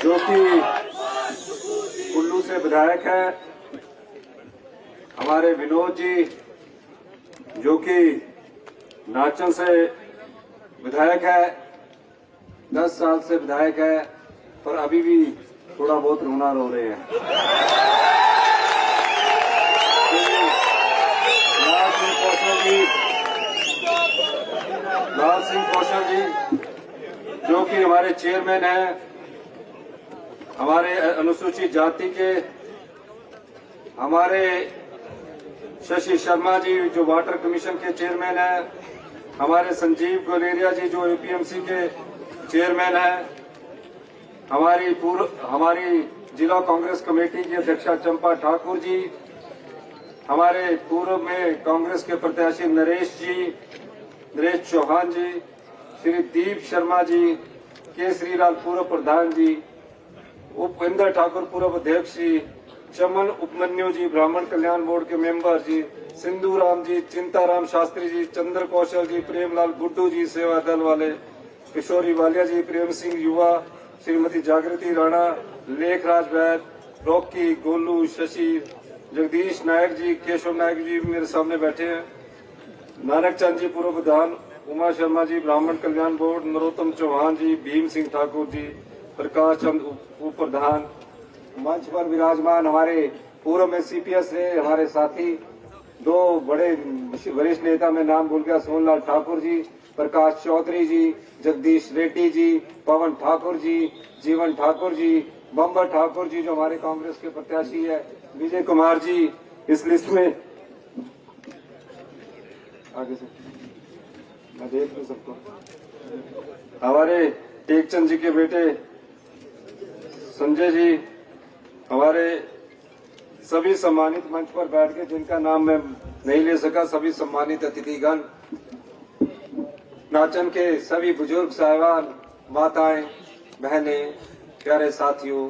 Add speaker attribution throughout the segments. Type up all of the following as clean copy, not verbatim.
Speaker 1: जो कि कुल्लू से विधायक है, हमारे विनोद जी जो कि नाचन से विधायक है, 10 साल से विधायक है, पर अभी भी थोड़ा बहुत रोना रो रहे हैं। लाल सिंह कौशल जी जो कि हमारे चेयरमैन हैं, हमारे अनुसूचित जाति के, हमारे शशि शर्मा जी जो वाटर कमीशन के चेयरमैन हैं, हमारे संजीव गुलेरिया जी जो एपीएमसी के चेयरमैन हैं, हमारी जिला कांग्रेस कमेटी की अध्यक्षा चंपा ठाकुर जी, हमारे पूर्व में कांग्रेस के प्रत्याशी नरेश चौहान जी, श्री दीप शर्मा जी, केसरीलाल पूर्व प्रधान जी, उपेंद्र ठाकुर पूर्व अध्यक्ष जी, चमन उपमन्यु जी ब्राह्मण कल्याण बोर्ड के मेंबर जी, सिंधु राम जी, चिंताराम शास्त्री जी, चंद्र कौशल जी, प्रेमलाल गुड्डू जी सेवा दल वाले, किशोरी वालिया जी, प्रेम सिंह युवा, श्रीमती जागृति राणा, लेखराज वैद, रॉकी, गोलू, शशि, जगदीश नायक जी, केशव नायक जी मेरे सामने बैठे हैं, नानक चंद जी पूर्व प्रधान, उमा शर्मा जी ब्राह्मण कल्याण बोर्ड, नरोत्तम चौहान जी, भीम सिंह ठाकुर जी, प्रकाश चंद उप प्रधान, मंच पर विराजमान हमारे पूर्व में सीपीएस है हमारे साथी, दो बड़े वरिष्ठ नेता में नाम भूल गया, सोनलाल ठाकुर जी, प्रकाश चौधरी जी, जगदीश रेड्डी जी, पवन ठाकुर जी, जीवन ठाकुर जी, बम्बर ठाकुर जी जो हमारे कांग्रेस के प्रत्याशी है, विजय कुमार जी इस लिस्ट में आगे से मैं देख लू सबको, हमारे टेकचंद जी के बेटे संजय जी, हमारे सभी सम्मानित मंच पर बैठ के जिनका नाम मैं नहीं ले सका, सभी सम्मानित अतिथिगण, नाचन के सभी बुजुर्ग साहिबान, माताएं, बहनें, प्यारे साथियों,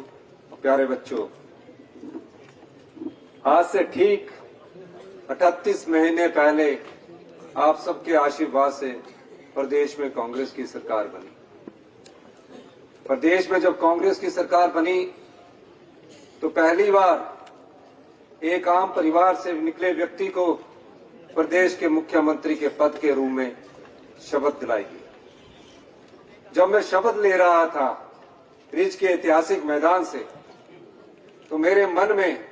Speaker 1: प्यारे बच्चों, आज से ठीक 38 महीने पहले आप सबके आशीर्वाद से प्रदेश में कांग्रेस की सरकार बनी। प्रदेश में जब कांग्रेस की सरकार बनी तो पहली बार एक आम परिवार से निकले व्यक्ति को प्रदेश के मुख्यमंत्री के पद के रूप में शपथ दिलाई गई। जब मैं शपथ ले रहा था रिज के ऐतिहासिक मैदान से, तो मेरे मन में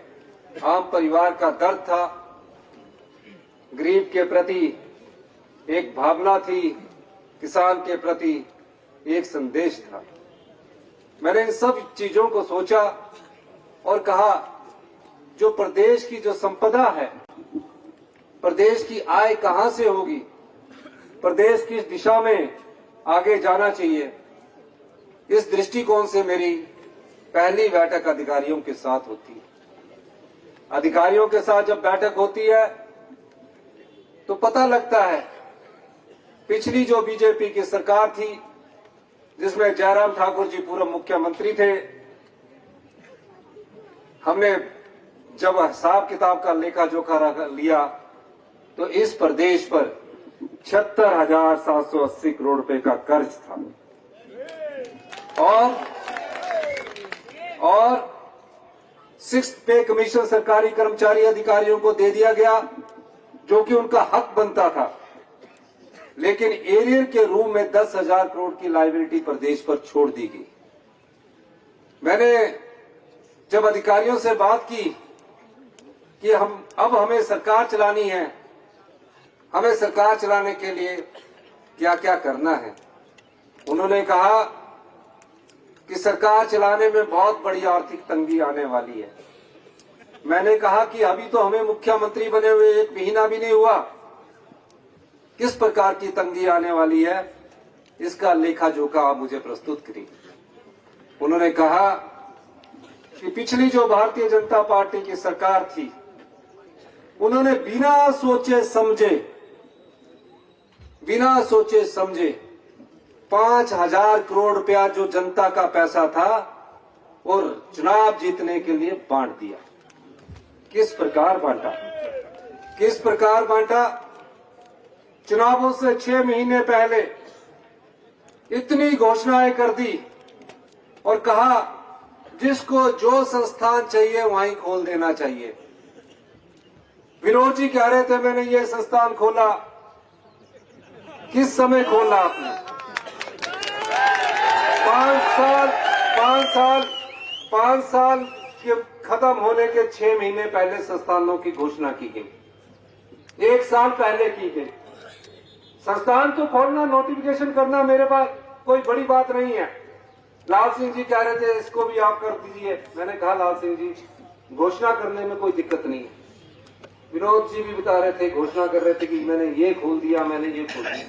Speaker 1: आम परिवार का दर्द था, गरीब के प्रति एक भावना थी, किसान के प्रति एक संदेश था। मैंने इन सब चीजों को सोचा और कहा, जो प्रदेश की जो संपदा है, प्रदेश की आय कहां से होगी, प्रदेश किस दिशा में आगे जाना चाहिए, इस दृष्टिकोण से मेरी पहली बैठक अधिकारियों के साथ होती है। अधिकारियों के साथ जब बैठक होती है तो पता लगता है पिछली जो बीजेपी की सरकार थी, जिसमें जयराम ठाकुर जी पूर्व मुख्यमंत्री थे, हमने जब हिसाब किताब का लेखा जोखा लिया तो इस प्रदेश पर 76,780 करोड़ रुपए का कर्ज था और 6th पे कमीशन सरकारी कर्मचारी अधिकारियों को दे दिया गया, जो कि उनका हक बनता था। लेकिन एरियर के रूप में 10,000 करोड़ की लायबिलिटी प्रदेश पर छोड़ दी गई। मैंने जब अधिकारियों से बात की कि हमें सरकार चलानी है, हमें सरकार चलाने के लिए क्या क्या करना है, उन्होंने कहा कि सरकार चलाने में बहुत बड़ी आर्थिक तंगी आने वाली है। मैंने कहा कि अभी तो हमें मुख्यमंत्री बने हुए 1 महीना भी नहीं हुआ, किस प्रकार की तंगी आने वाली है, इसका लेखा जोखा आप मुझे प्रस्तुत करिए। उन्होंने कहा कि पिछली जो भारतीय जनता पार्टी की सरकार थी, उन्होंने बिना सोचे समझे 5,000 करोड़ रुपया जो जनता का पैसा था और चुनाव जीतने के लिए बांट दिया। किस प्रकार बांटा? चुनावों से 6 महीने पहले इतनी घोषणाएं कर दी और कहा
Speaker 2: जिसको जो संस्थान चाहिए वहीं खोल देना चाहिए। विनोद जी कह रहे थे मैंने ये संस्थान खोला, किस समय खोला आपने? 5 साल के खत्म होने के 6 महीने पहले संस्थानों की घोषणा की गई, 1 साल पहले की गई। संस्थान तो खोलना, नोटिफिकेशन करना मेरे पास कोई बड़ी बात नहीं है। लाल सिंह जी कह रहे थे इसको भी आप कर दीजिए, मैंने कहा लाल सिंह जी घोषणा करने में कोई दिक्कत नहीं है। विनोद जी भी बता रहे थे, घोषणा कर रहे थे कि मैंने ये खोल दिया, मैंने ये खोल दिया।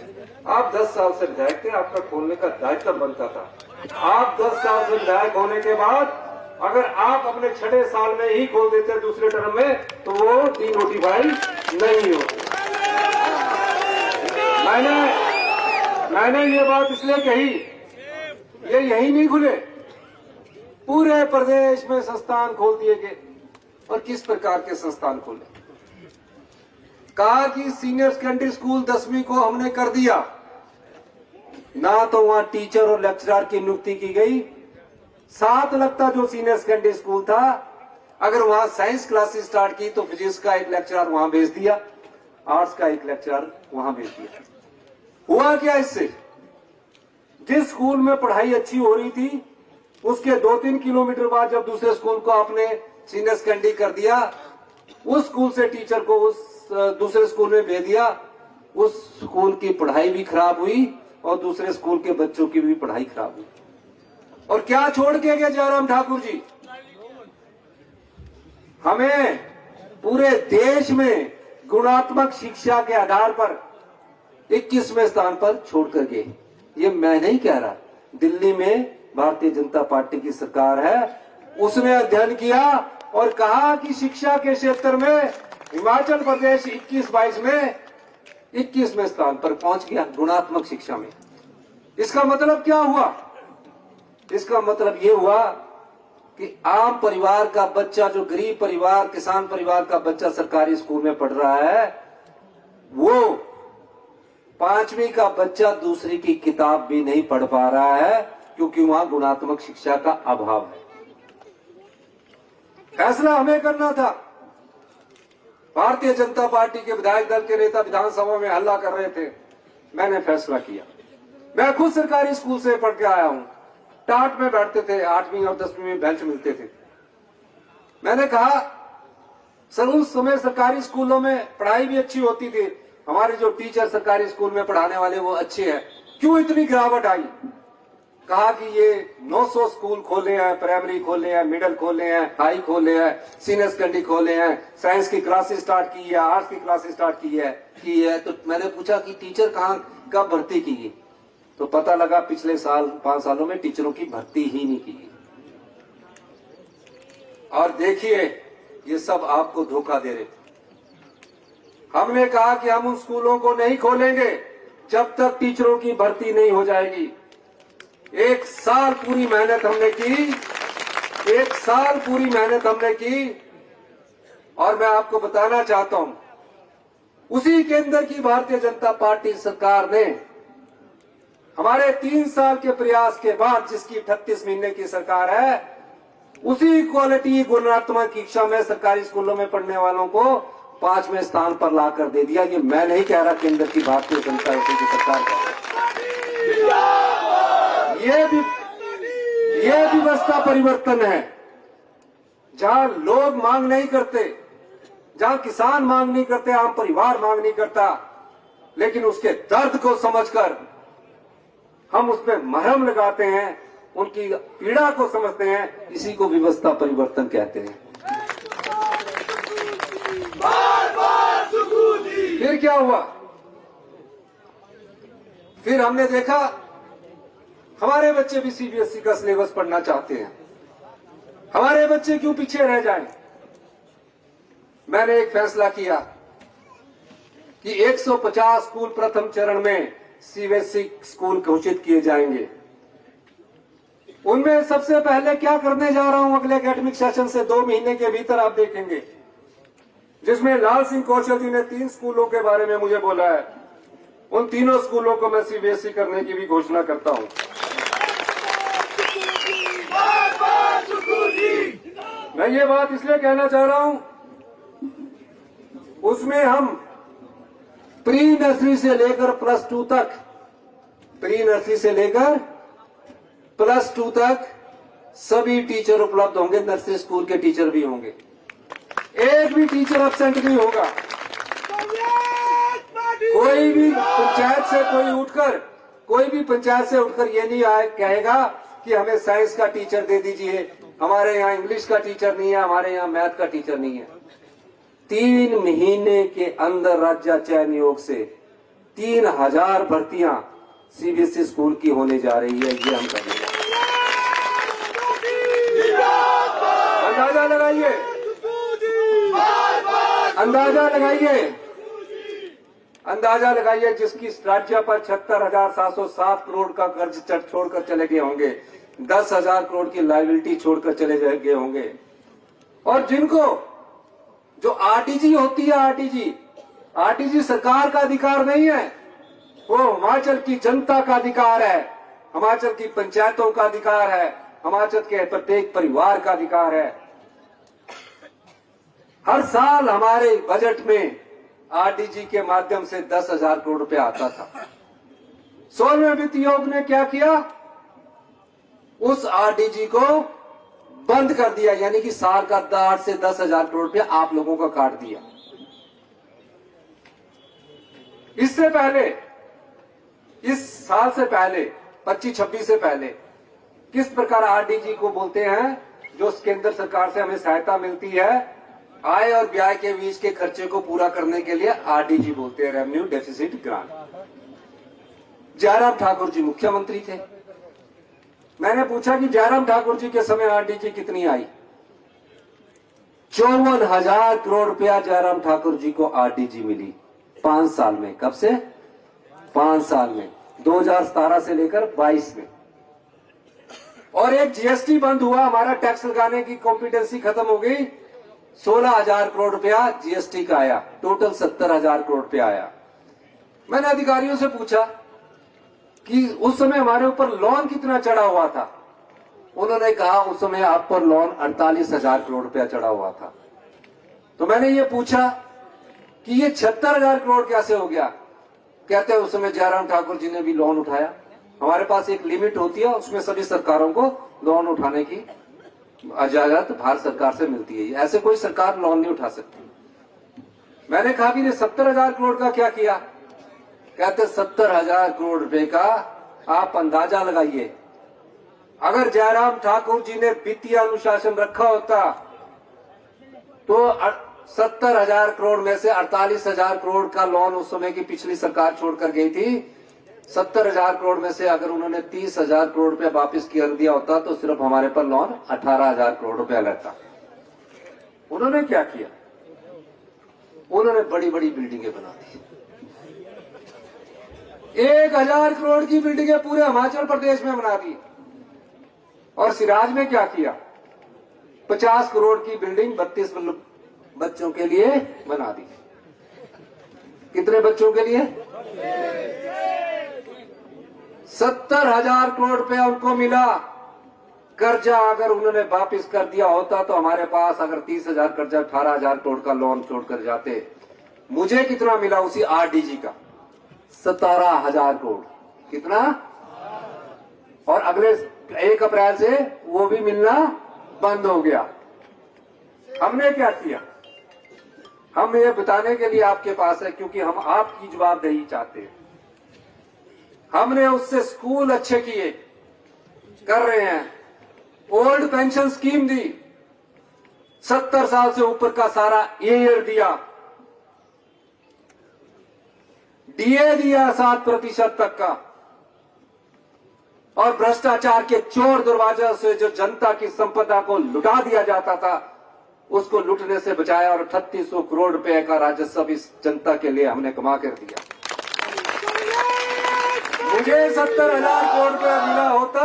Speaker 2: आप 10 साल से विधायक थे, आपका खोलने का दायित्व बनता था। आप 10 साल से विधायक होने के बाद अगर आप अपने 6ठे साल में ही खोल देते दूसरे टर्म में तो वो डीनोटिफाई नहीं होते। मैंने ये बात इसलिए कही, ये यही नहीं खुले, पूरे प्रदेश में संस्थान खोल दिए गए। और किस प्रकार के संस्थान खोले? कहा कि सीनियर सेकेंडरी स्कूल 10वीं को हमने कर दिया, ना तो वहां टीचर और लेक्चरर की नियुक्ति की गई। 7 लगता जो सीनियर सेकेंडरी स्कूल था, अगर वहां साइंस क्लासेस स्टार्ट की तो फिजिक्स का एक लेक्चरर वहां भेज दिया, आर्ट्स का एक लेक्चरर वहां भेज दिया। हुआ क्या इससे? जिस स्कूल में पढ़ाई अच्छी हो रही थी उसके 2-3 किलोमीटर बाद जब दूसरे स्कूल को आपने सीनियर सेकेंडरी कर दिया, उस स्कूल से टीचर को उस दूसरे स्कूल में भेज दिया। उस स्कूल की पढ़ाई भी खराब हुई और दूसरे स्कूल के बच्चों की भी पढ़ाई खराब हुई। और क्या छोड़ के गए जयराम ठाकुर जी? हमें पूरे देश में गुणात्मक शिक्षा के आधार पर 21वें स्थान पर छोड़कर गए। ये मैं नहीं कह रहा, दिल्ली में भारतीय जनता पार्टी की सरकार है, उसने अध्ययन किया और कहा कि शिक्षा के क्षेत्र में हिमाचल प्रदेश 21-22 में 21वें स्थान पर पहुंच गया गुणात्मक शिक्षा में। इसका मतलब क्या हुआ? इसका मतलब ये हुआ कि आम परिवार का बच्चा, जो गरीब परिवार, किसान परिवार का बच्चा सरकारी स्कूल में पढ़ रहा है, वो 5वीं का बच्चा दूसरी की किताब भी नहीं पढ़ पा रहा है, क्योंकि वहां गुणात्मक शिक्षा का अभाव है। फैसला हमें करना था। भारतीय जनता पार्टी के विधायक दल के नेता विधानसभा में हल्ला कर रहे थे, मैंने फैसला किया। मैं खुद सरकारी स्कूल से पढ़ के आया हूं, टाट में बैठते थे, 8वीं और 10वीं में बेंच मिलते थे। मैंने कहा सर उस समय सरकारी स्कूलों में पढ़ाई भी अच्छी होती थी, हमारे जो टीचर सरकारी स्कूल में पढ़ाने वाले वो अच्छे हैं, क्यों इतनी गिरावट आई? कहा कि ये 900 स्कूल खोले हैं, प्राइमरी खोले हैं, मिडिल खोले हैं, हाई खोले हैं, सीनियर सेकेंडरी खोले हैं, साइंस की क्लासेस स्टार्ट की है, आर्ट्स की क्लासेस स्टार्ट की है। तो मैंने पूछा कि टीचर कहाँ कब भर्ती की गई? तो पता लगा पिछले साल 5 सालों में टीचरों की भर्ती ही नहीं की गई। और देखिए ये सब आपको धोखा दे रहे थे। हमने कहा कि हम उन स्कूलों को नहीं खोलेंगे जब तक टीचरों की भर्ती नहीं हो जाएगी। 1 साल पूरी मेहनत हमने की, 1 साल पूरी मेहनत हमने की। और मैं आपको बताना चाहता हूं, उसी केंद्र की भारतीय जनता पार्टी सरकार ने हमारे 3 साल के प्रयास के बाद, जिसकी 38 महीने की सरकार है, उसी क्वालिटी गुणात्मक शिक्षा में सरकारी स्कूलों में पढ़ने वालों को 5वें स्थान पर लाकर दे दिया। ये मैं नहीं कह रहा, केंद्र की भारतीय जनता पार्टी की सरकार कह रही है। ये व्यवस्था परिवर्तन है। जहां लोग मांग नहीं करते, जहां किसान मांग नहीं करते, आम परिवार मांग नहीं करता, लेकिन उसके दर्द को समझकर हम उसमें मरहम लगाते हैं, उनकी पीड़ा को समझते हैं, इसी को व्यवस्था परिवर्तन कहते हैं। फिर क्या हुआ? फिर हमने देखा हमारे बच्चे भी सीबीएसई का सिलेबस पढ़ना चाहते हैं, हमारे बच्चे क्यों पीछे रह जाएं? मैंने एक फैसला किया कि 150 स्कूल प्रथम चरण में सीबीएसई स्कूल घोषित किए जाएंगे। उनमें सबसे पहले क्या करने जा रहा हूं अगले एकेडमिक सेशन से 2 महीने के भीतर आप देखेंगे, जिसमें लाल सिंह कौशल जी ने 3 स्कूलों के बारे में मुझे बोला है। उन तीनों स्कूलों को मैं सीबीएसई करने की भी घोषणा करता हूं। मैं ये बात इसलिए कहना चाह रहा हूं, उसमें हम प्री नर्सरी से लेकर +2 तक, प्री नर्सरी से लेकर +2 तक सभी टीचर उपलब्ध होंगे। नर्सरी स्कूल के टीचर भी होंगे, एक भी टीचर एब्सेंट नहीं होगा। कोई भी पंचायत से उठकर ये नहीं कहेगा कि हमें साइंस का टीचर दे दीजिए, हमारे यहाँ इंग्लिश का टीचर नहीं है, हमारे यहाँ मैथ का टीचर नहीं है। 3 महीने के अंदर राज्य चयन आयोग से 3000 भर्तियां सीबीएसई स्कूल की होने जा रही है। ये हम करेंगे। अंदाजा लगाइए, अंदाजा लगाइए जिसकी राज्य पर 76,707 करोड़ का कर्ज छोड़कर चले गए होंगे, 10,000 करोड़ की लायबिलिटी छोड़कर चले गए होंगे, और जिनको जो आरटीजी होती है, आरटीजी सरकार का अधिकार नहीं है, वो हिमाचल की जनता का अधिकार है, हिमाचल की पंचायतों का अधिकार है, हिमाचल के प्रत्येक परिवार का अधिकार है। हर साल हमारे बजट में आरडीजी के माध्यम से 10,000 करोड़ रुपया आता था। 16वें वित्त आयोग ने क्या किया, उस आरडीजी को बंद कर दिया, यानी कि साल का 8 से 10,000 करोड़ रुपया आप लोगों का काट दिया। इससे पहले, इस साल से पहले 25-26 से पहले किस प्रकार आरडीजी को बोलते हैं, जो केंद्र सरकार से हमें सहायता मिलती है आय और व्यय के बीच के खर्चे को पूरा करने के लिए, आरडीजी बोलते हैं, revenue deficit grant. Jairam Thakur ji मुख्यमंत्री थे। मैंने पूछा कि जयराम ठाकुर जी के समय आरडीजी कितनी आई? 54,000 करोड़ रुपया जयराम ठाकुर जी को आरडीजी मिली 5 साल में। कब से? 5 साल में, 2017 से लेकर 22 में। और एक जीएसटी बंद हुआ, हमारा टैक्स लगाने की कॉम्पिटेंसी खत्म हो गई, 16,000 करोड़ रुपया जीएसटी का आया, टोटल 70,000 करोड़ रुपया आया। मैंने अधिकारियों से पूछा कि उस समय हमारे ऊपर लोन कितना चढ़ा हुआ था। उन्होंने कहा उस समय आप पर लोन 48,000 करोड़ रुपया चढ़ा हुआ था। तो मैंने ये पूछा कि ये 76,000 करोड़ कैसे हो गया? कहते हैं उस समय जयराम ठाकुर जी ने भी लोन उठाया। हमारे पास एक लिमिट होती है, उसमें सभी सरकारों को लोन उठाने की इजाजत भारत सरकार से मिलती है, ऐसे कोई सरकार लोन नहीं उठा सकती। मैंने कहा कि 70,000 करोड़ का क्या किया? कहते 70,000 करोड़ रुपए का आप अंदाजा लगाइए। अगर जयराम ठाकुर जी ने वित्तीय अनुशासन रखा होता तो 70,000 करोड़ में से 48,000 करोड़ का लोन उस समय की पिछली सरकार छोड़कर गई थी। 70,000 करोड़ में से अगर उन्होंने 30,000 करोड़ रुपया वापिस कर दिया होता तो सिर्फ हमारे पर लोन 18,000 करोड़ रुपया लगता। उन्होंने क्या किया? उन्होंने बड़ी बड़ी बिल्डिंगें बना दी। 1,000 करोड़ की बिल्डिंगें पूरे हिमाचल प्रदेश में बना दी। और सिराज में क्या किया? 50 करोड़ की बिल्डिंग 32 बच्चों के लिए बना दी। कितने बच्चों के लिए? 70,000 करोड़ रुपया उनको मिला। कर्जा अगर उन्होंने वापस कर दिया होता तो हमारे पास अगर 30,000 कर्जा 18,000 करोड़ का लोन छोड़कर जाते। मुझे कितना मिला उसी आरडीजी का? 17,000 करोड़। कितना? और अगले 1 अप्रैल से वो भी मिलना बंद हो गया। हमने क्या किया? हम ये बताने के लिए आपके पास है क्योंकि हम आपकी जवाबदेही चाहते हैं। हमने उससे स्कूल अच्छे किए, कर रहे हैं। ओल्ड पेंशन स्कीम दी, 70 साल से ऊपर का सारा ईयर दिया, डीए दिया 7% तक का, और भ्रष्टाचार के चोर दरवाजे से जो जनता की संपदा को लुटा दिया जाता था उसको लुटने से बचाया और 3800 करोड़ रुपए का राजस्व इस जनता के लिए हमने कमा कर दिया। मुझे 70,000 करोड़ रुपया मिला होता,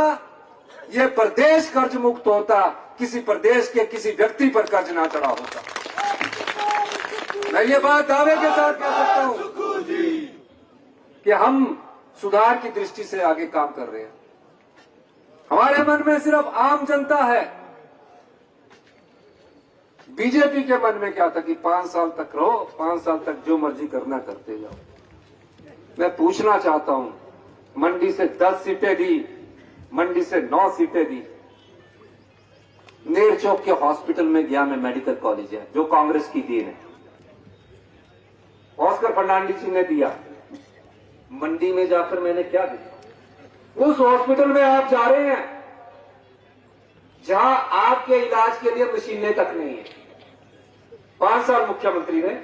Speaker 2: ये प्रदेश कर्ज मुक्त होता, किसी प्रदेश के किसी व्यक्ति पर कर्ज ना चढ़ा होता। मैं ये बात दावे के साथ कह सकता हूं कि हम सुधार की दृष्टि से आगे काम कर रहे हैं। हमारे मन में सिर्फ आम जनता है, बीजेपी के मन में क्या था कि 5 साल तक रहो, 5 साल तक जो मर्जी करना करते जाओ। मैं पूछना चाहता हूं, मंडी से 10 सीटें दी, मंडी से 9 सीटें दी, नेर चौक के हॉस्पिटल में गया मैं, मेडिकल कॉलेज है जो कांग्रेस की देन है, ऑस्कर फर्नांडिस जी ने दिया। मंडी में जाकर मैंने क्या देखा, उस हॉस्पिटल में आप जा रहे हैं जहां आपके इलाज के लिए मशीनें तक नहीं है। 5 साल मुख्यमंत्री ने,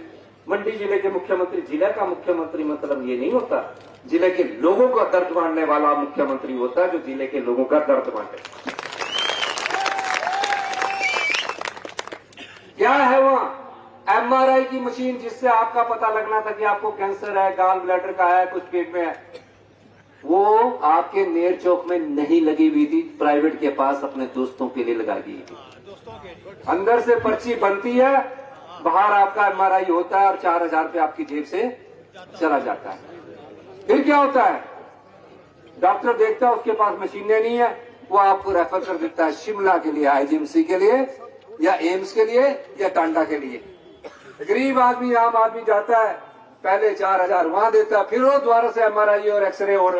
Speaker 2: मंडी जिले के मुख्यमंत्री, जिले का मुख्यमंत्री मतलब ये नहीं होता, जिले के लोगों का दर्द बांटने वाला मुख्यमंत्री होता है, जो जिले के लोगों का दर्द बांटे। क्या है वहां? एमआरआई की मशीन, जिससे आपका पता लगना था कि आपको कैंसर है, गॉल ब्लैडर का है, कुछ पेट में है, वो आपके नेर चौक में नहीं लगी हुई थी, प्राइवेट के पास अपने दोस्तों के लिए लगाई गई थी। अंदर से पर्ची बनती है, बाहर आपका एमआरआई होता है और 4000 रुपये आपकी जेब से चला जाता है। फिर क्या होता है, डॉक्टर देखता है उसके पास मशीनें नहीं है, वो आपको रेफर कर देता है शिमला के लिए, आईजीएमसी के लिए, या एम्स के लिए, या टांडा के लिए। गरीब आदमी, आम आदमी जाता है, पहले 4000 वहां देता है, फिर वो दोबारा से एमआरआई और एक्सरे और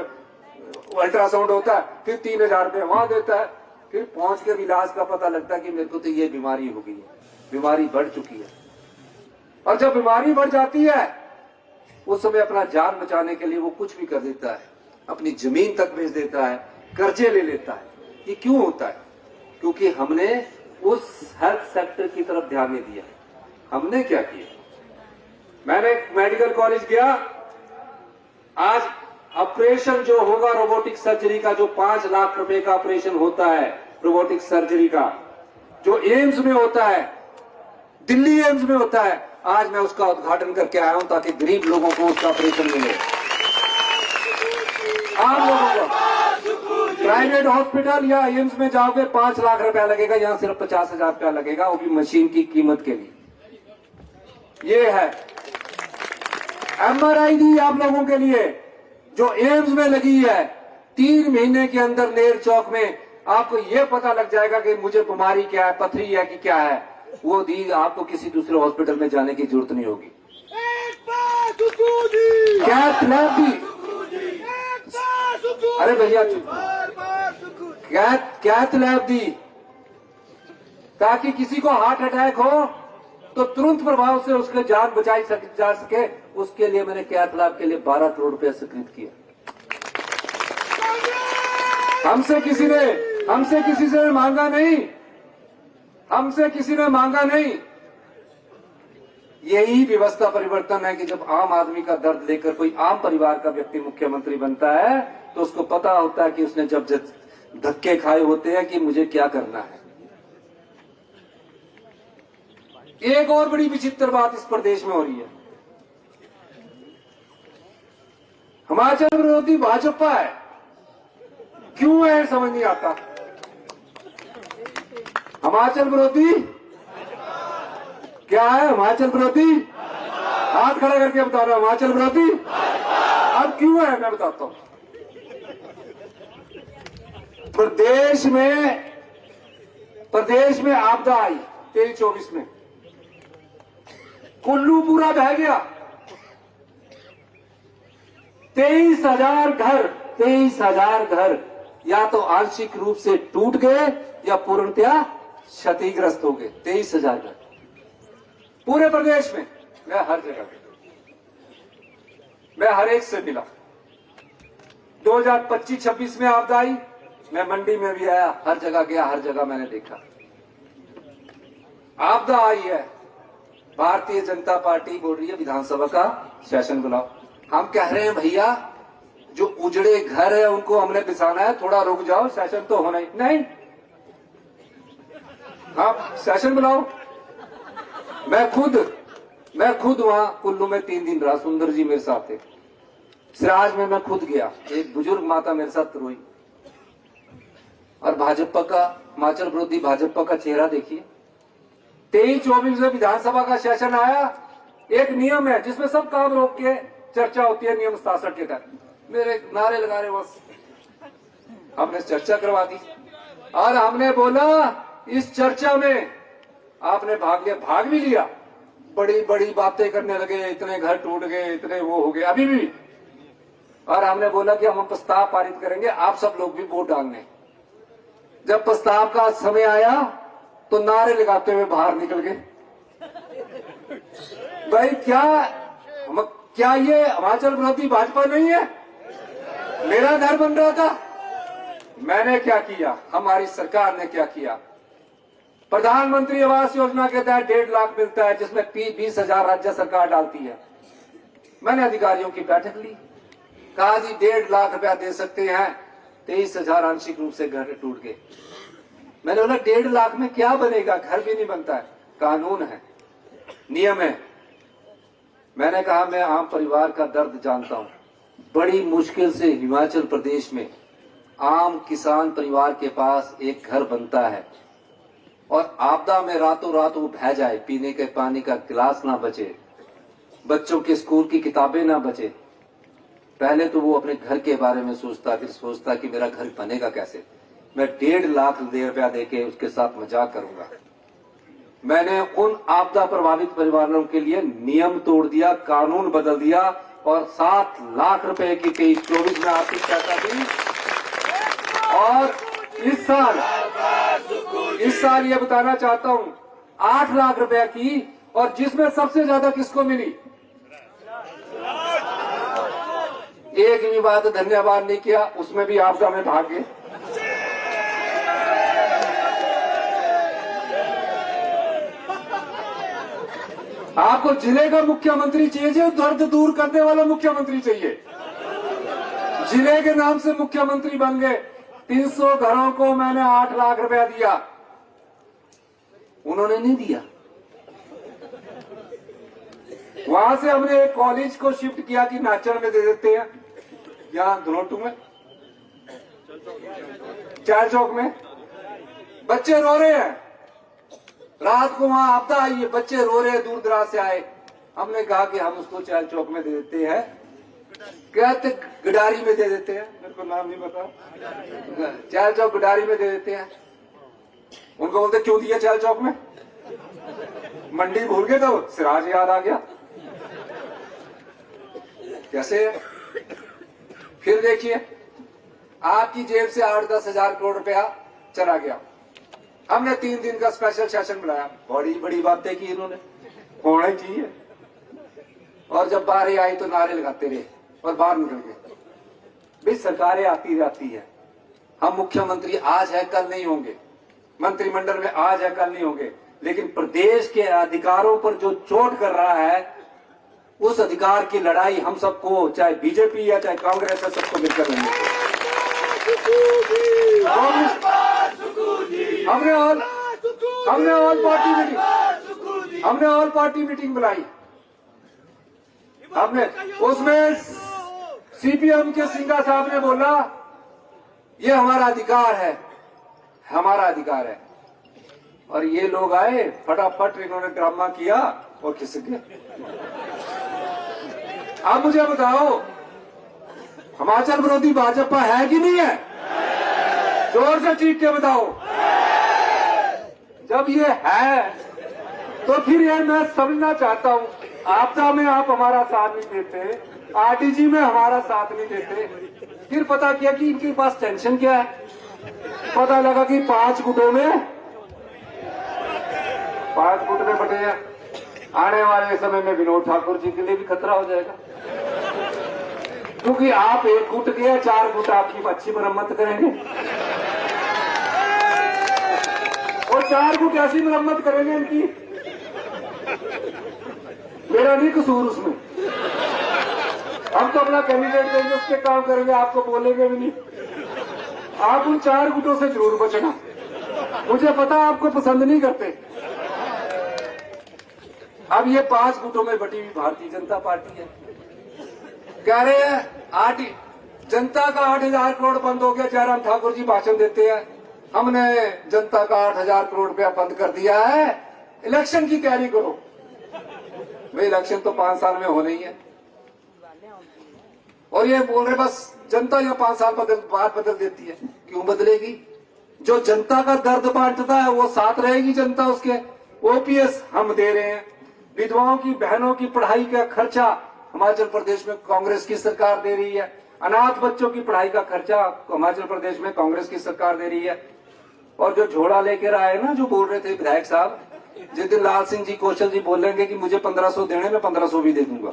Speaker 2: अल्ट्रासाउंड होता है, फिर 3000 रुपये वहां देता है, फिर पहुंच कर इलाज का पता लगता है कि मेरे को तो ये बीमारी हो गई है, बीमारी बढ़ चुकी है। और जब बीमारी बढ़ जाती है, उस समय अपना जान बचाने के लिए वो कुछ भी कर देता है, अपनी जमीन तक बेच देता है, कर्जे ले लेता है। ये क्यों होता है? क्योंकि हमने उस हेल्थ सेक्टर की तरफ ध्यान नहीं दिया। हमने क्या किया, मैंने मेडिकल कॉलेज गया, आज ऑपरेशन जो होगा रोबोटिक सर्जरी का, जो 5 लाख रुपए का ऑपरेशन होता है रोबोटिक सर्जरी का, जो एम्स में होता है, दिल्ली एम्स में होता है, आज मैं उसका उद्घाटन करके आया हूं ताकि गरीब लोगों को उसका ऑपरेशन मिले। आम लोगों को प्राइवेट हॉस्पिटल या एम्स में जाओगे 5 लाख रुपया लगेगा, यहां सिर्फ 50,000 रुपया लगेगा, वो भी मशीन की कीमत के लिए। ये है एमआरआई दी आप लोगों के लिए, जो एम्स में लगी है। 3 महीने के अंदर नेर चौक में आपको यह पता लग जाएगा कि मुझे बीमारी क्या है, पथरी है कि क्या है। वो दी आपको किसी दूसरे हॉस्पिटल में जाने की जरूरत नहीं होगी। कैथ लैब दी, अरे भैया कैथ लैब दी, ताकि किसी को हार्ट अटैक हो तो तुरंत प्रभाव से उसके जान बचाई जा सके। उसके लिए मैंने कैथ लैब के लिए 12 करोड़ रुपया स्वीकृत किया। हमसे किसी से मांगा नहीं, हमसे किसी ने मांगा नहीं। यही व्यवस्था परिवर्तन है कि जब आम आदमी का दर्द लेकर कोई आम परिवार का व्यक्ति मुख्यमंत्री बनता है, तो उसको पता होता है कि उसने जब धक्के खाए होते हैं कि मुझे क्या करना है। एक और बड़ी विचित्र बात इस प्रदेश में हो रही है, हिमाचल विरोधी भाजपा है। क्यों है समझ नहीं आता। हिमाचल विरोधी क्या है? हिमाचल विरोधी, हाथ खड़ा करके बता रहा हूं, हिमाचल विरोधी। अब क्यों है मैं बताता हूं। प्रदेश में आपदा आई 23-24 में, कुल्लू पूरा बह गया, 23,000 घर या तो आंशिक रूप से टूट गए या पूर्णतया क्षतिग्रस्त हो गए। 23,000 घर पूरे प्रदेश में। मैं हर जगह, मैं हर एक से मिला। 2025-26 में आपदा आई, मैं मंडी में भी आया, हर जगह गया, हर जगह मैंने देखा आपदा आई है। भारतीय जनता पार्टी बोल रही है विधानसभा का सेशन बुलाओ। हम कह रहे हैं भैया, जो उजड़े घर है उनको हमने बिछाना है, थोड़ा रुक जाओ, सेशन तो होना ही नहीं। आप सेशन बुलाओ। मैं खुद वहां कुल्लू में 3 दिन रहा। सुंदर जी मेरे साथ थे। सिराज में मैं खुद गया, एक बुजुर्ग माता मेरे साथ रोई। और भाजपा का, हिमाचल विरोधी भाजपा का चेहरा देखिए। 23-24 में विधानसभा का सेशन आया। एक नियम है जिसमें सब काम रोक के चर्चा होती है, नियम 67 के तहत। मेरे नारे लगा रहे, बस हमने चर्चा करवा दी और हमने बोला इस चर्चा में आपने भाग भी लिया, बड़ी बड़ी बातें करने लगे, इतने घर टूट गए, इतने वो हो गए, अभी भी। और हमने बोला कि हम प्रस्ताव पारित करेंगे, आप सब लोग भी वोट डालने। जब प्रस्ताव का समय आया तो नारे लगाते हुए बाहर निकल गए। भाई क्या ये हिमाचल विरोधी भाजपा नहीं है? मेरा घर बन रहा था, मैंने क्या किया, हमारी सरकार ने क्या किया। प्रधानमंत्री आवास योजना के तहत 1.5 लाख मिलता है, जिसमें 20,000 राज्य सरकार डालती है। मैंने अधिकारियों की बैठक ली, कहा जी 1.5 लाख रुपया दे सकते हैं, 23,000 आंशिक रूप से घर टूट गए। मैंने बोला 1.5 लाख में क्या बनेगा, घर भी नहीं बनता है। कानून है, नियम है। मैंने कहा मैं आम परिवार का दर्द जानता हूं। बड़ी मुश्किल से हिमाचल प्रदेश में आम किसान परिवार के पास एक घर बनता है और आपदा में रातों रात वो बह जाए, पीने के पानी का गिलास ना बचे, बच्चों के स्कूल की किताबें ना बचे। पहले तो वो अपने घर के बारे में सोचता, फिर सोचता कि मेरा घर बनेगा कैसे। मैं 1.5 लाख रुपया देके उसके साथ मजाक करूंगा। मैंने उन आपदा प्रभावित परिवारों के लिए नियम तोड़ दिया, कानून बदल दिया और 7 लाख रुपए की 23-24 में आर्थिक सहायता दी। और इस साल ये बताना चाहता हूं 8 लाख रुपया की, और जिसमें सबसे ज्यादा किसको मिली? एक भी बात धन्यवाद नहीं किया, उसमें भी आपदा में भाग गए। आपको जिले का मुख्यमंत्री चाहिए, जो दर्द दूर करने वाला मुख्यमंत्री चाहिए। जिले के नाम से मुख्यमंत्री बन गए। 300 घरों को मैंने 8 लाख रुपया दिया, उन्होंने नहीं दिया। वहां से हमने एक कॉलेज को शिफ्ट किया कि नाचर में दे देते हैं, यहां धनोटू में, चार चौक में। बच्चे रो रहे हैं, रात को वहां आपदा आई है, बच्चे रो रहे हैं, दूर दराज से आए। हमने कहा कि हम उसको चार चौक में दे देते हैं, कहते गडारी में दे देते हैं, मेरे को नाम नहीं पता, चार चौक गडारी में दे देते हैं। उनको बोलते क्यों दिया चार चौक में? मंडी भूल गए तो सिराज याद आ गया। कैसे? फिर देखिए, आपकी जेब से 8-10 हजार करोड़ रुपया चला गया। हमने 3 दिन का स्पेशल सेशन बुलाया, बड़ी बड़ी बातें की इन्होंने, होना ही चाहिए। और जब बारी आई तो नारे लगाते रहे और बाहर निकल गए। भाई सरकारें आती जाती है, हम मुख्यमंत्री आज है कल नहीं होंगे, मंत्रिमंडल में आज है कल नहीं होंगे, लेकिन प्रदेश के अधिकारों पर जो चोट कर रहा है, उस अधिकार की लड़ाई हम सबको, चाहे बीजेपी या चाहे कांग्रेस है, सबको मिलकर लड़नी है। हमने ऑल पार्टी मीटिंग बुलाई। हमने उसमें सीपीएम के सिंघा साहब ने बोला ये हमारा अधिकार है, हमारा अधिकार है। और ये लोग आए, फटाफट इन्होंने ड्रामा किया और खिसक गए। आप मुझे बताओ, हिमाचल विरोधी भाजपा है कि नहीं है? जोर से चीख के बताओ। जब ये है तो फिर ये मैं समझना चाहता हूं, आपदा में आप हमारा साथ नहीं देते, आरटीजी में हमारा साथ नहीं देते, फिर पता किया कि इनके पास टेंशन क्या है। पता लगा कि 5 गुटों में बटे हैं। आने वाले समय में विनोद ठाकुर जी के लिए भी खतरा हो जाएगा, क्योंकि आप एक गुट के 4 गुट आपकी अच्छी मरम्मत करेंगे और 4 गुट ऐसी मरम्मत करेंगे इनकी, मेरा नहीं कसूर उसमें। हम तो अपना कैंडिडेट देंगे, उसके काम करेंगे, आपको बोलेंगे भी नहीं। आप उन 4 गुटों से जरूर बचना, मुझे पता आपको पसंद नहीं करते। अब ये 5 गुटों में बटी हुई भारतीय जनता पार्टी है। कह रहे हैं जनता का 8,000 करोड़ बंद हो गया। जयराम ठाकुर जी भाषण देते हैं, हमने जनता का 8,000 करोड़ रुपया बंद कर दिया है, इलेक्शन की तैयारी करो। भाई इलेक्शन तो 5 साल में होना ही है, और ये बोल रहे बस जनता या 5 साल बाद बदल देती है। क्यों बदलेगी? जो जनता का दर्द बांटता है वो साथ रहेगी जनता उसके। ओपीएस हम दे रहे हैं, विधवाओं की बहनों की पढ़ाई का खर्चा हिमाचल प्रदेश में कांग्रेस की सरकार दे रही है, अनाथ बच्चों की पढ़ाई का खर्चा हिमाचल प्रदेश में कांग्रेस की सरकार दे रही है। और जो झोला लेकर आए ना, जो बोल रहे थे विधायक साहब, जिस दिन लाल सिंह जी कौशल जी बोलेंगे कि मुझे 1500 देने, मैं 1500 भी दे दूंगा।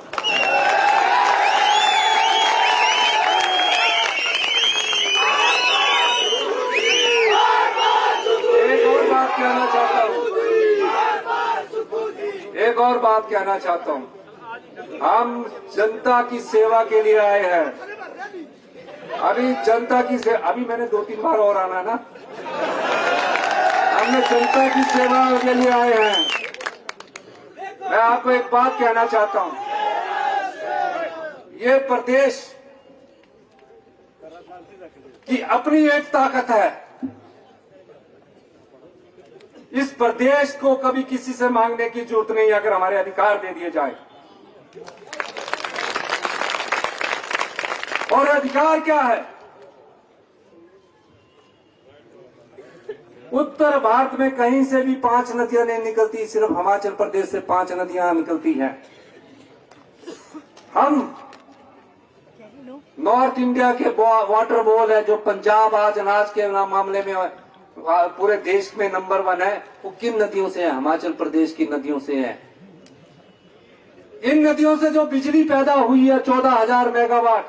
Speaker 2: एक और बात कहना चाहता हूं, हम जनता की सेवा के लिए आए हैं। अभी जनता की अभी मैंने 2-3 बार और आना ना, हमने जनता की सेवा के लिए आए हैं। मैं आपको एक बात कहना चाहता हूं, ये प्रदेश की अपनी एक ताकत है। इस प्रदेश को कभी किसी से मांगने की जरूरत नहीं, अगर हमारे अधिकार दे दिए जाए। और अधिकार क्या है? उत्तर भारत में कहीं से भी 5 नदियां नहीं निकलती, सिर्फ हिमाचल प्रदेश से 5 नदियां निकलती हैं। हम नॉर्थ इंडिया के वाटर बॉल है, जो पंजाब आज अनाज के मामले में पूरे देश में नंबर 1 है, वो किन नदियों से है? हिमाचल प्रदेश की नदियों से है। इन नदियों से जो बिजली पैदा हुई है 14,000 मेगावाट,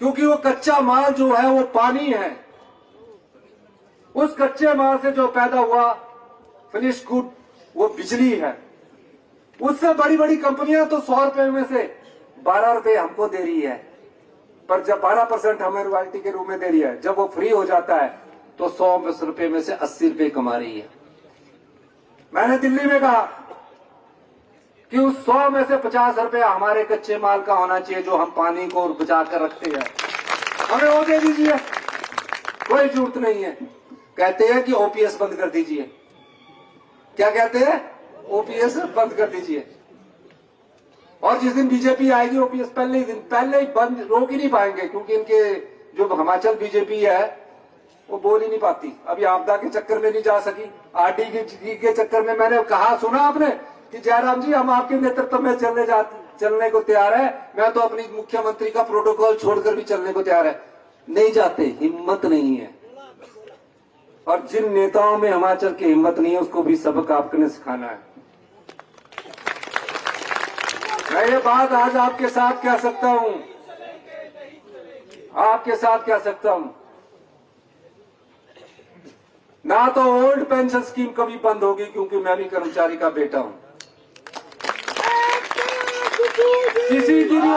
Speaker 2: क्योंकि वो कच्चा माल जो है वो पानी है, उस कच्चे माल से जो पैदा हुआ फिनिश गुड वो बिजली है। उससे बड़ी बड़ी कंपनियां तो 100 रुपए में से 12 रुपए हमको दे रही है, पर जब 12% हमें रॉयल्टी के रूप में दे रही है, जब वो फ्री हो जाता है तो 100 रुपए में से 80 रुपए कमा रही है। मैंने दिल्ली में कहा कि उस 100 में से 50 रुपए हमारे कच्चे माल का होना चाहिए, जो हम पानी को बचा कर रखते हैं, हमें वो दे दीजिए, कोई जरूरत नहीं है। कहते हैं कि ओपीएस बंद कर दीजिए। क्या कहते हैं? ओपीएस बंद कर दीजिए। और जिस दिन बीजेपी आएगी, ओपीएस पहले ही बंद रोक ही नहीं पाएंगे, क्योंकि इनके जो हिमाचल बीजेपी है वो बोल ही नहीं पाती। अभी आपदा के चक्कर में नहीं जा सकी, आरडी के चक्कर में। मैंने कहा, सुना आपने कि जयराम जी हम आपके नेतृत्व में चलने को तैयार है, मैं तो अपनी मुख्यमंत्री का प्रोटोकॉल छोड़कर भी चलने को तैयार है। नहीं जाते, हिम्मत नहीं है। और जिन नेताओं में हिमाचल की हिम्मत नहीं है, उसको भी सबक आपने सिखाना है। मैं ये बात आज आपके साथ कह सकता हूं, आपके साथ कह सकता हूं, ना तो ओल्ड पेंशन स्कीम कभी बंद होगी, क्योंकि मैं भी कर्मचारी का बेटा हूं। किसी की भी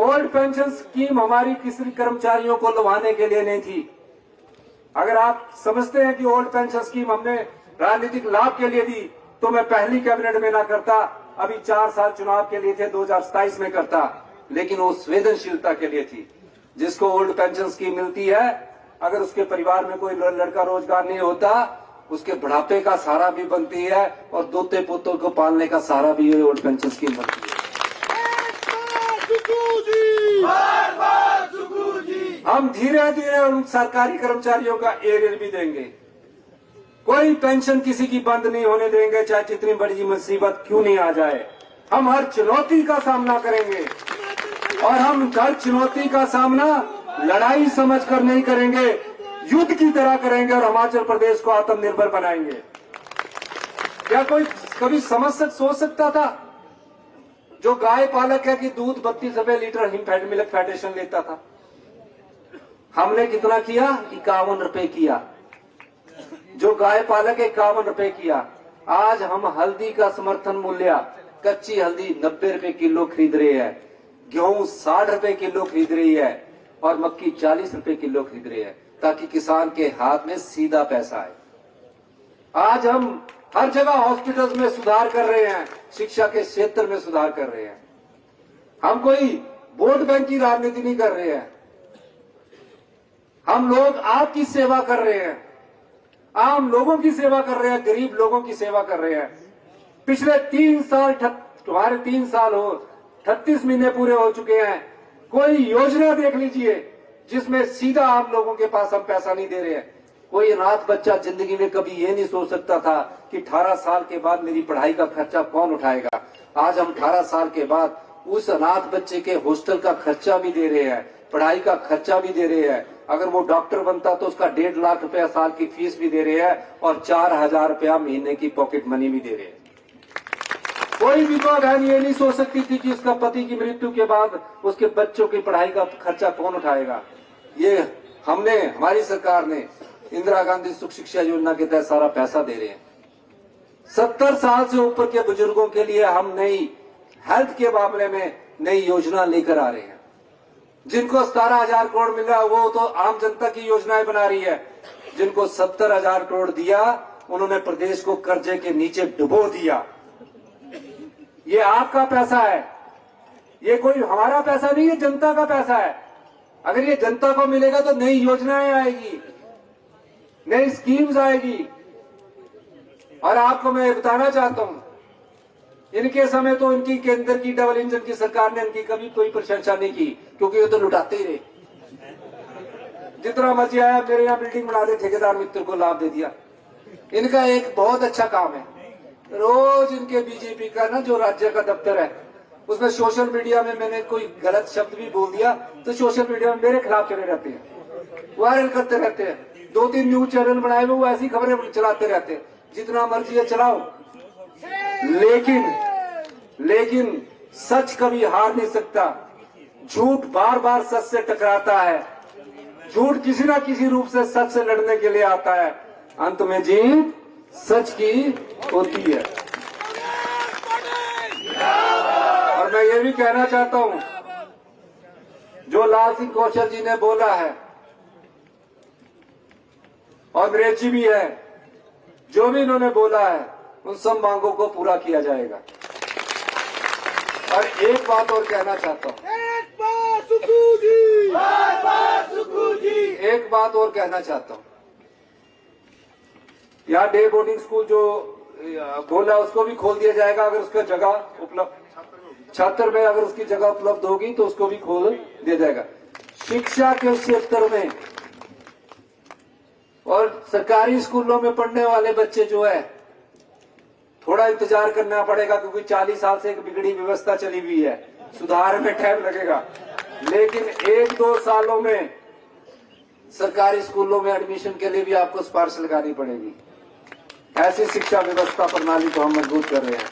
Speaker 2: ओल्ड पेंशन स्कीम हमारी किसी कर्मचारियों को लुभाने के लिए नहीं थी। अगर आप समझते हैं कि ओल्ड पेंशन स्कीम हमने राजनीतिक लाभ के लिए दी, तो मैं पहली कैबिनेट में ना करता, अभी 4 साल चुनाव के लिए थे, 2027 में करता। लेकिन वो संवेदनशीलता के लिए थी। जिसको ओल्ड पेंशन स्कीम मिलती है, अगर उसके परिवार में कोई लड़का रोजगार नहीं होता, उसके बुढ़ापे का सहारा भी बनती है, और दोते पोतों को पालने का सहारा भी ओल्ड पेंशन स्कीम बनती है। हम धीरे धीरे उन सरकारी कर्मचारियों का एरियर भी देंगे। कोई पेंशन किसी की बंद नहीं होने देंगे, चाहे जितनी बड़ी मुसीबत क्यों नहीं आ जाए। हम हर चुनौती का सामना करेंगे, और हम हर चुनौती का सामना लड़ाई समझकर नहीं करेंगे, युद्ध की तरह करेंगे, और हिमाचल प्रदेश को आत्मनिर्भर बनाएंगे। क्या कोई कभी सोच सकता था? जो गाय पालक है कि दूध 32 रुपए लीटर मिल्क फेडरेशन लेता था, हमने कितना किया? 51 रुपए किया। जो गाय पालक 51 रुपए किया। आज हम हल्दी का समर्थन मूल्य, कच्ची हल्दी 90 रुपए किलो खरीद रहे हैं, गेहूं 60 रुपए किलो खरीद रही है, और मक्की 40 रुपए किलो खरीद रही है, ताकि किसान के हाथ में सीधा पैसा आए। आज हम हर जगह हॉस्पिटल्स में सुधार कर रहे हैं, शिक्षा के क्षेत्र में सुधार कर रहे हैं। हम कोई वोट बैंक की राजनीति नहीं कर रहे हैं। हम लोग आपकी सेवा कर रहे हैं, आम लोगों की सेवा कर रहे हैं, गरीब लोगों की सेवा कर रहे हैं। पिछले 3 साल, तुम्हारे 3 साल हो, 38 महीने पूरे हो चुके हैं। कोई योजना देख लीजिए जिसमें सीधा आप लोगों के पास हम पैसा नहीं दे रहे हैं। कोई अनाथ बच्चा जिंदगी में कभी ये नहीं सोच सकता था कि 18 साल के बाद मेरी पढ़ाई का खर्चा कौन उठाएगा। आज हम 18 साल के बाद उस अनाथ बच्चे के हॉस्टल का खर्चा भी दे रहे हैं, पढ़ाई का खर्चा भी दे रहे हैं। अगर वो डॉक्टर बनता तो उसका 1.5 लाख रुपया साल की फीस भी दे रहे हैं और 4,000 रुपया महीने की पॉकेट मनी भी दे रहे हैं। कोई विधवा बहन ये नहीं सोच सकती थी कि उसका पति की मृत्यु के बाद उसके बच्चों की पढ़ाई का खर्चा कौन उठाएगा। ये हमने, हमारी सरकार ने इंदिरा गांधी सुख शिक्षा योजना के तहत सारा पैसा दे रहे हैं। 70 साल से ऊपर के बुजुर्गों के लिए हम नई हेल्थ के मामले में नई योजना लेकर आ रहे हैं। जिनको 17,000 करोड़ मिल रहा है वो तो आम जनता की योजनाएं बना रही है। जिनको 70,000 करोड़ दिया उन्होंने प्रदेश को कर्जे के नीचे डुबो दिया। ये आपका पैसा है, ये कोई हमारा पैसा नहीं है, जनता का पैसा है। अगर ये जनता को मिलेगा तो नई योजनाएं आएगी, नई स्कीम्स आएगी। और आपको मैं बताना चाहता हूं, इनके समय तो इनकी केंद्र की डबल इंजन की सरकार ने इनकी कभी कोई प्रशंसा नहीं की, क्योंकि ये तो लुटाते ही रहे। जितना मर्जी आया मेरे यहाँ बिल्डिंग बना दे, ठेकेदार मित्र को लाभ दे दिया। इनका एक बहुत अच्छा काम है, रोज इनके बीजेपी का ना जो राज्य का दफ्तर है उसमें सोशल मीडिया में मैंने कोई गलत शब्द भी बोल दिया तो सोशल मीडिया में मेरे खिलाफ चले रहते हैं, वायरल करते रहते हैं। 2-3 न्यूज चैनल बनाए हुए वो ऐसी खबरें चलाते रहते हैं। जितना मर्जी है चलाओ, लेकिन सच कभी हार नहीं सकता। झूठ बार बार सच से टकराता है, झूठ किसी ना किसी रूप से सच से लड़ने के लिए आता है। अंत में जीत सच की होती है। और मैं ये भी कहना चाहता हूं, जो लाल सिंह कौशल जी ने बोला है और नरेश जी भी है, जो भी इन्होंने बोला है उन सब मांगों को पूरा किया जाएगा। और एक बात और कहना चाहता हूं, एक बात और कहना चाहता हूं, यहाँ डे बोर्डिंग स्कूल जो बोला उसको भी खोल दिया जाएगा। अगर उसका जगह उपलब्ध, छात्र में अगर उसकी जगह उपलब्ध होगी तो उसको भी खोल दिया जाएगा। शिक्षा के क्षेत्र में और सरकारी स्कूलों में पढ़ने वाले बच्चे जो है थोड़ा इंतजार करना पड़ेगा, क्योंकि 40 साल से एक बिगड़ी व्यवस्था चली हुई है, सुधार में टाइम लगेगा। लेकिन 1-2 सालों में सरकारी स्कूलों में एडमिशन के लिए भी आपको सिफारिश लगानी पड़ेगी। ऐसी शिक्षा व्यवस्था प्रणाली को हम मजबूत कर रहे हैं।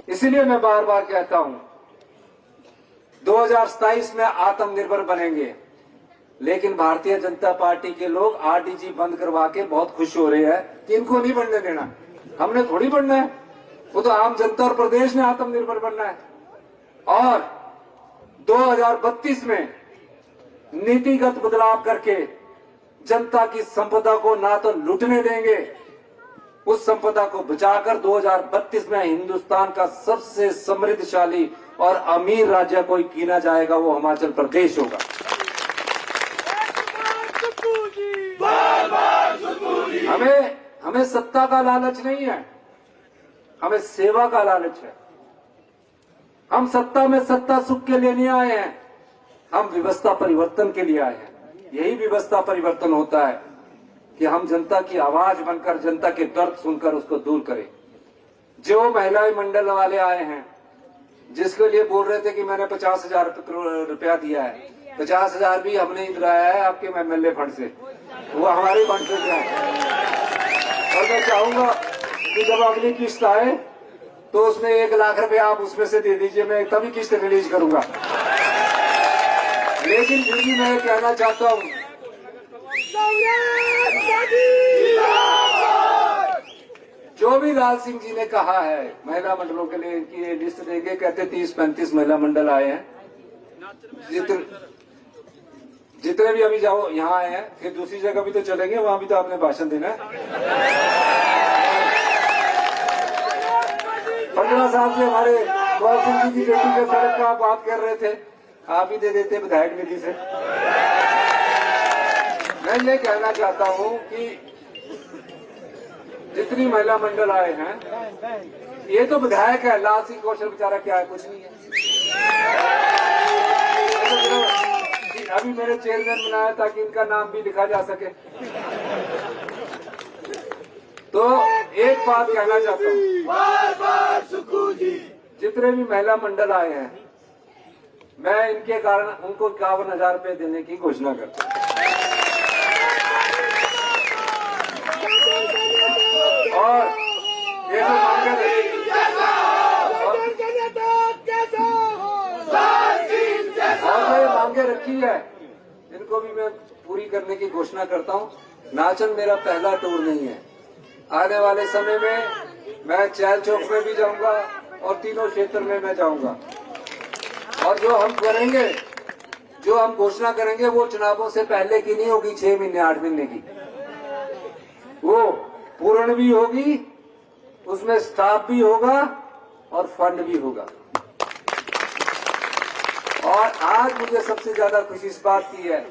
Speaker 2: इसीलिए मैं बार बार कहता हूं, 2027 में आत्मनिर्भर बनेंगे। लेकिन भारतीय जनता पार्टी के लोग आरडीजी बंद करवा के बहुत खुश हो रहे हैं कि इनको नहीं बढ़ने देना। हमने थोड़ी बढ़ना है, वो तो आम जनता और प्रदेश ने आत्मनिर्भर बनना है। और 2032 में नीतिगत बदलाव करके जनता की संपदा को ना तो लूटने देंगे, उस संपदा को बचाकर 2032 में हिंदुस्तान का सबसे समृद्धशाली और अमीर राज्य कोई कीना जाएगा, वो हिमाचल प्रदेश होगा। हमें सत्ता का लालच नहीं है, हमें सेवा का लालच है। हम सत्ता में सत्ता सुख के लिए नहीं आए हैं, हम व्यवस्था परिवर्तन के लिए आए हैं। यही व्यवस्था परिवर्तन होता है कि हम जनता की आवाज बनकर जनता के दर्द सुनकर उसको दूर करें। जो महिला मंडल वाले आए हैं, जिसके लिए बोल रहे थे कि मैंने 50,000 रुपया दिया है, 50,000 भी हमने ही दिलाया है आपके एमएलए फंड से, वो हमारे फंड से दिया है। और मैं चाहूंगा कि जब अगली किस्त आए तो उसमें 1 लाख रुपया आप उसमें से दे दीजिए, मैं तभी किस्त रिलीज करूंगा। लेकिन फिर भी मैं कहना चाहता हूं, जो भी लाल सिंह जी ने कहा है महिला मंडलों के लिए, इनकी लिस्ट देके कहते 30-35 महिला मंडल आए हैं। जितने भी अभी जाओ यहाँ आए हैं, फिर दूसरी जगह भी तो चलेंगे, वहां भी तो आपने भाषण देना है। 15 साल से हमारे लाल सिंह जी की बेटी के सड़क का आप बात कर रहे थे, आप ही दे देते विधायक निधि से। मैं ये कहना चाहता हूँ कि जितनी महिला मंडल आए हैं, ये तो विधायक है। लाल सिंह कौशल बेचारा क्या है, कुछ नहीं है। अभी मेरे चेयरमैन बनाया ताकि इनका नाम भी लिखा जा सके। तो एक बात कहना चाहता हूँ, जितने भी महिला मंडल आए हैं, मैं इनके कारण उनको 51,000 रुपए देने की घोषणा करता हूँ। और ये जो मांगे रखी है, इनको भी मैं पूरी करने की घोषणा करता हूँ। नाचन मेरा पहला टूर नहीं है। आने वाले समय में मैं चैल चौक में भी जाऊंगा और तीनों क्षेत्र में मैं जाऊंगा। और जो हम करेंगे, जो हम घोषणा करेंगे, वो चुनावों से पहले की नहीं होगी, 6 महीने 8 महीने की, वो पूर्ण भी होगी, उसमें स्टाफ भी होगा और फंड भी होगा। और आज मुझे सबसे ज्यादा खुशी इस बात की है,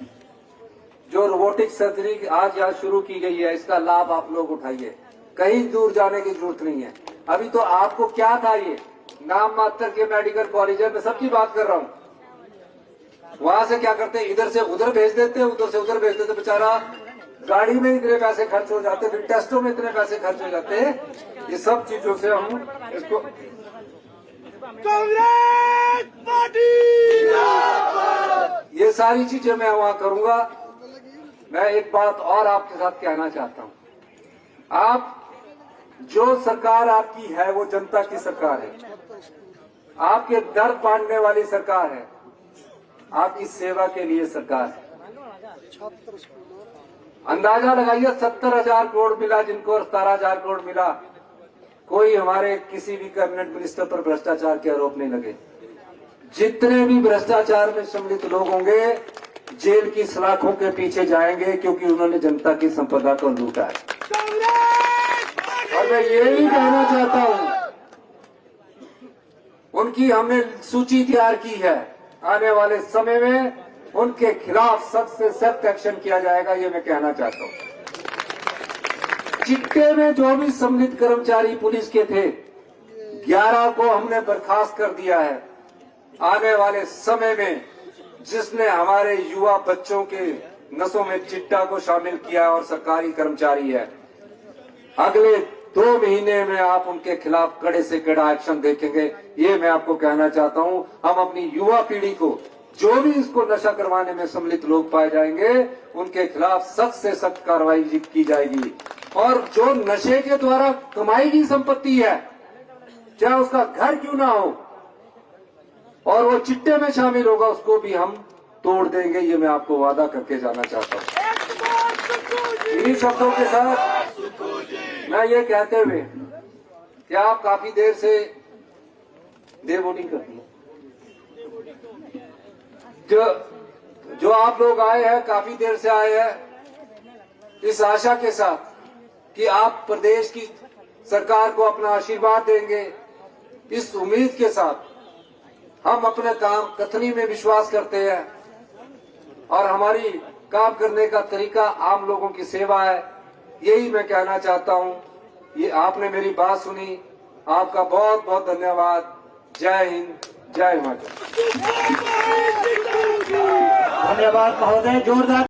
Speaker 2: जो रोबोटिक सर्जरी आज यहाँ शुरू की गई है, इसका लाभ आप लोग उठाइए। कहीं दूर जाने की जरूरत नहीं है। अभी तो आपको क्या था, ये नाम मात्र के मेडिकल कॉलेज है, मैं सबकी बात कर रहा हूँ। वहां से क्या करते, इधर से उधर भेज देते, उधर से उधर भेज देते, बेचारा गाड़ी में इतने पैसे खर्च हो जाते, फिर टेस्टों में इतने पैसे खर्च हो जाते। ये सब चीजों से हम इसको,
Speaker 3: कांग्रेस पार्टी,
Speaker 2: ये सारी चीजें मैं वहां करूंगा। मैं एक बात और आपके साथ कहना चाहता हूं, आप जो सरकार आपकी है वो जनता की सरकार है, आपके दर्द बांटने वाली सरकार है, आपकी सेवा के लिए सरकार है। अंदाजा लगाइए, 70,000 करोड़ मिला जिनको और 17,000 करोड़ मिला। कोई हमारे किसी भी कैबिनेट मिनिस्टर पर भ्रष्टाचार के आरोप नहीं लगे। जितने भी भ्रष्टाचार में सम्मिलित लोग होंगे, जेल की सलाखों के पीछे जाएंगे, क्योंकि उन्होंने जनता की संपदा को लूटा है। और मैं ये भी कहना चाहता हूं, उनकी हमने सूची तैयार की है, आने वाले समय में उनके खिलाफ सख्त से सख्त एक्शन किया जाएगा, ये मैं कहना चाहता हूं। चिट्टे में जो भी सम्मिलित कर्मचारी पुलिस के थे, 11 को हमने बर्खास्त कर दिया है। आने वाले समय में जिसने हमारे युवा बच्चों के नसों में चिट्टा को शामिल किया और सरकारी कर्मचारी है, अगले 2 महीने में आप उनके खिलाफ कड़े से कड़ा एक्शन देखेंगे, ये मैं आपको कहना चाहता हूं। हम अपनी युवा पीढ़ी को, जो भी इसको नशा करवाने में सम्मिलित लोग पाए जाएंगे, उनके खिलाफ सख्त से सख्त कार्रवाई की जाएगी। और जो नशे के द्वारा कमाई की संपत्ति है, चाहे उसका घर क्यों ना हो, और वो चिट्टे में शामिल होगा, उसको भी हम तोड़ देंगे, ये मैं आपको वादा करके जाना चाहता हूँ। इन्हीं शब्दों के साथ मैं ये कहते हुए कि आप काफी देर से वोटिंग करती है, जो आप लोग आए हैं, काफी देर से आए हैं, इस आशा के साथ कि आप प्रदेश की सरकार को अपना आशीर्वाद देंगे। इस उम्मीद के साथ हम अपने काम कथनी में विश्वास करते हैं, और हमारी काम करने का तरीका आम लोगों की सेवा है। यही मैं कहना चाहता हूं। ये आपने मेरी बात सुनी, आपका बहुत बहुत धन्यवाद। जय हिंद, जय हिमाचल।
Speaker 3: धन्यवाद महोदय, जोरदार